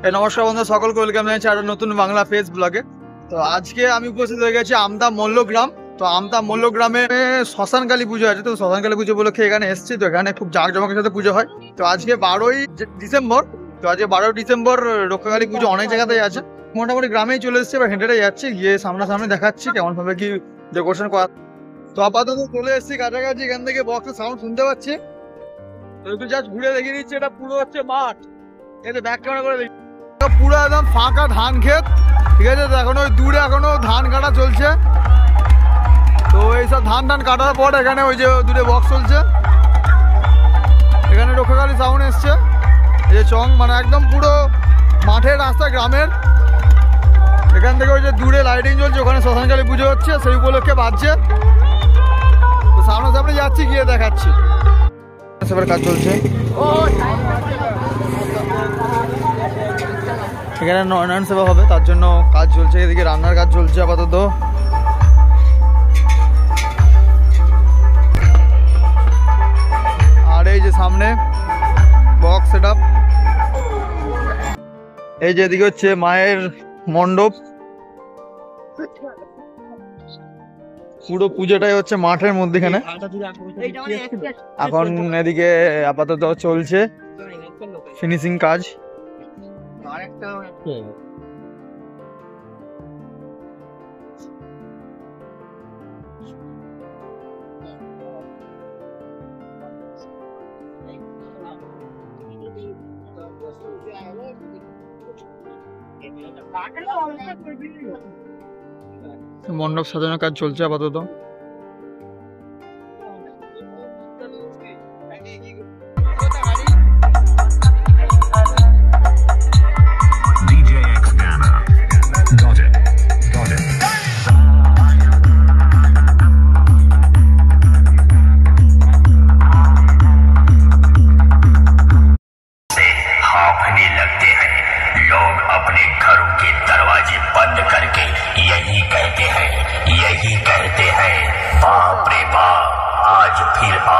নমস্কার বন্ধু, সকলকে ওয়েলকাম জানাচ্ছি আরো নতুন বাংলা ফেস ব্লগে। তো আজকে আমি উপস্থিত হয়ে গেছি আমতা মল্লগ্রাম। তো আমতা মল্লগ্রামে শ্মশানকালী পুজো আছে। তো শ্মশানকালী পুজো উপলক্ষে এখানে এসেছি। তো এখানে খুব জাঁকজমকের সাথে পুজো হয়। তো আজকে 12ই ডিসেম্বর। তো আজকে 12ই ডিসেম্বর রক্ষাকালী পুজো অনেক জায়গাতেই আছে। মোটামুটি গ্রামেই চলে এসেছে বা হেঁটে যাচ্ছে, গিয়ে সামনাসামনি দেখাচ্ছি কেমন ভাবে কি ডেকোরেশন করা। তো আপাতত চলে এসেছি কাছাকাছি, এখান থেকে বক্সের সাউন্ড শুনতে পাচ্ছি। তো একটু জাস্ট ঘুরে দেখিয়ে দিচ্ছি, এটা পুরো হচ্ছে মাঠ। এটা ব্যাক ক্যামেরা করে দেখি, পুরো একদম ফাঁকা ধান ক্ষেত, ঠিক আছে। এখন ওই দূরে এখনো ধান কাটা চলছে। তো এইসব ধান কাটার পর এখানে ওই যে দূরে বক্স চলছে, এখানে রক্ষাকালী সাউন্ড এসছে। এই যে চং, মানে একদম পুরো মাঠের রাস্তা গ্রামের। এখান থেকে ওই যে দূরে লাইটিং চলছে, ওখানে শ্মশানকালী পুজো হচ্ছে, সেই উপলক্ষে বাজছে। তো সামনে যাচ্ছি, গিয়ে দেখাচ্ছি। সবার কাজ চলছে, এখানে নয়ন সেবা হবে, তার জন্য কাজ চলছে। এদিকে রান্নার কাজ চলছে আপাতত। আর এই যে সামনে বক্স সেটআপ। এই যে এদিকে হচ্ছে মায়ের মণ্ডপ। পুরো পুজোটাই হচ্ছে মাঠের মধ্যেখানে। এখন এদিকে আপাতত চলছে ফিনিশিং কাজ। মণ্ডপ সাজানোর কাজ চলছে আপাতত।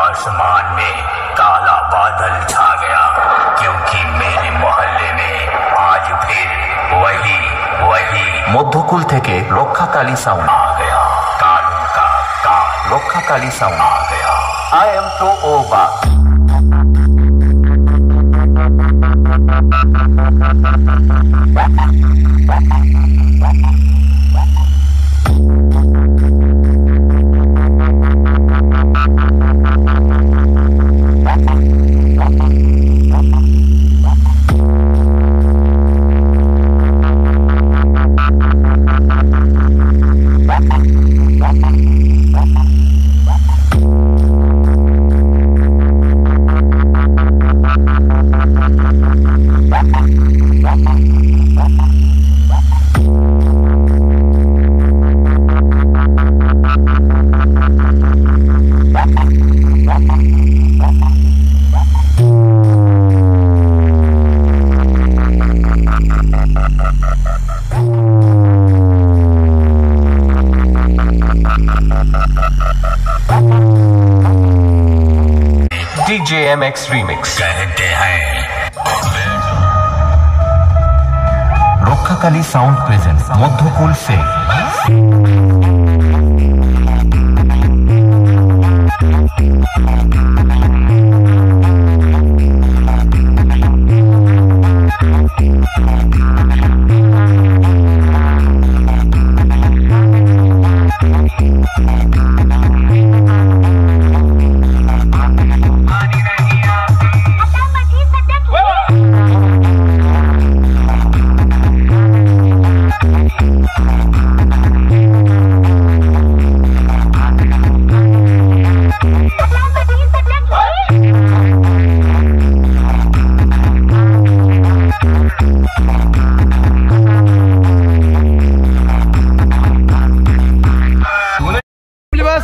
आसमान में काला बादल छा गया, क्योंकि मेरे मोहल्ले में आज फिर वही मध्यकुल থেকে রক্ষাকালী साउंड आ गया। कालों का काल রক্ষাকালী साउंड आ गया। आई एम तो ओवर। DJMX Remix कहते हैं রক্ষাকালী সাউন্ড প্রেজেন্স মধ্যকুল से।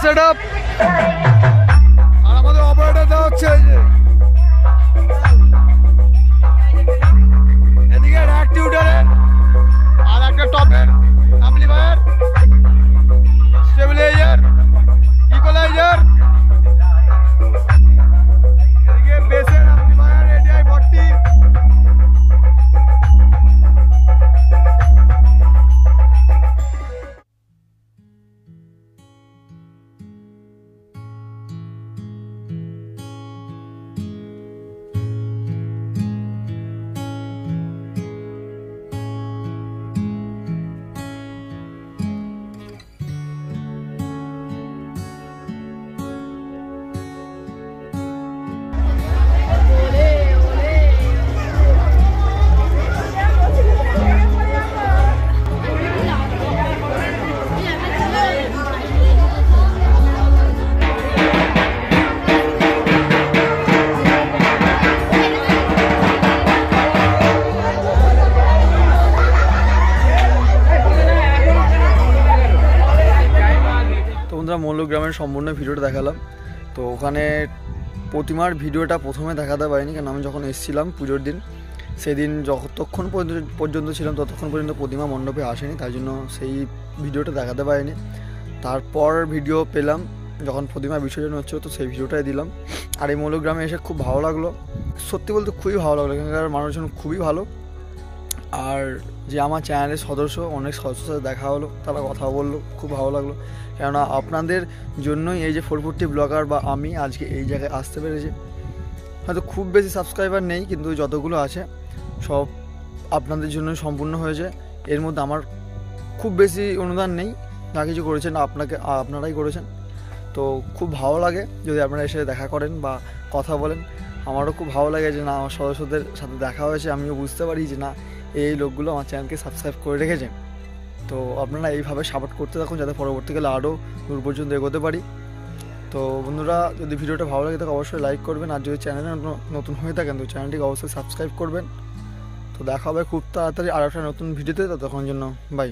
সেটআপ আর আমাদের অপারেটর দেওয়া হচ্ছে। এদিকে র্যাক টিউটারের আর একটা টপের অ্যাম্পলিফায়ার, স্টেবিলাইজার, ইকুয়ালাইজার, এদিকে বেসের অ্যাম্পলিফায়ার ADI 40। গ্রামের সম্পূর্ণ ভিডিওটা দেখালাম। তো ওখানে প্রতিমার ভিডিওটা প্রথমে দেখাতে পারিনি, কারণ আমি যখন এসেছিলাম পুজোর দিন, সেদিন যতক্ষণ পর্যন্ত ছিলাম ততক্ষণ পর্যন্ত প্রতিমা মণ্ডপে আসেনি, তাই জন্য সেই ভিডিওটা দেখাতে পারিনি। তারপর ভিডিও পেলাম যখন প্রতিমা বিসর্জন হচ্ছে, তো সেই ভিডিওটাই দিলাম। আর এই মৌলগ্রামে এসে খুব ভালো লাগলো, সত্যি বলতে খুবই ভালো লাগলো। এখানকার মানুষজন খুবই ভালো। আর যে আমার চ্যানেলের সদস্য, অনেক সদস্যর সাথে দেখা হলো, তারা কথা বললো, খুব ভালো লাগলো। কেননা আপনাদের জন্যই এই যে 440 ব্লগার বা আমি আজকে এই জায়গায় আসতে পেরেছি। হয়তো খুব বেশি সাবস্ক্রাইবার নেই, কিন্তু যতগুলো আছে সব আপনাদের জন্য সম্পূর্ণ হয়েছে। এর মধ্যে আমার খুব বেশি অনুদান নেই, যা কিছু করেছেন আপনারাই করেছেন। তো খুব ভালো লাগে যদি আপনারা এসে দেখা করেন বা কথা বলেন। আমারও খুব ভালো লাগে যে না, আমার সদস্যদের সাথে দেখা হয়েছে, আমিও বুঝতে পারি যে না, এই লোকগুলো আমার চ্যানেলকে সাবস্ক্রাইব করে রেখেছে। তো আপনারা এইভাবে সাপোর্ট করতে থাকুন, যাতে পরবর্তীকালে আরও দূর পর্যন্ত এগোতে পারি। তো বন্ধুরা, যদি ভিডিওটা ভালো লাগে তাহলে অবশ্যই লাইক করবেন, আর যদি চ্যানেলে নতুন হয়ে থাকেন তো চ্যানেলটিকে অবশ্যই সাবস্ক্রাইব করবেন। তো দেখা হবে খুব তাড়াতাড়ি আর একটা নতুন ভিডিওতে, ততক্ষণের জন্য বাই।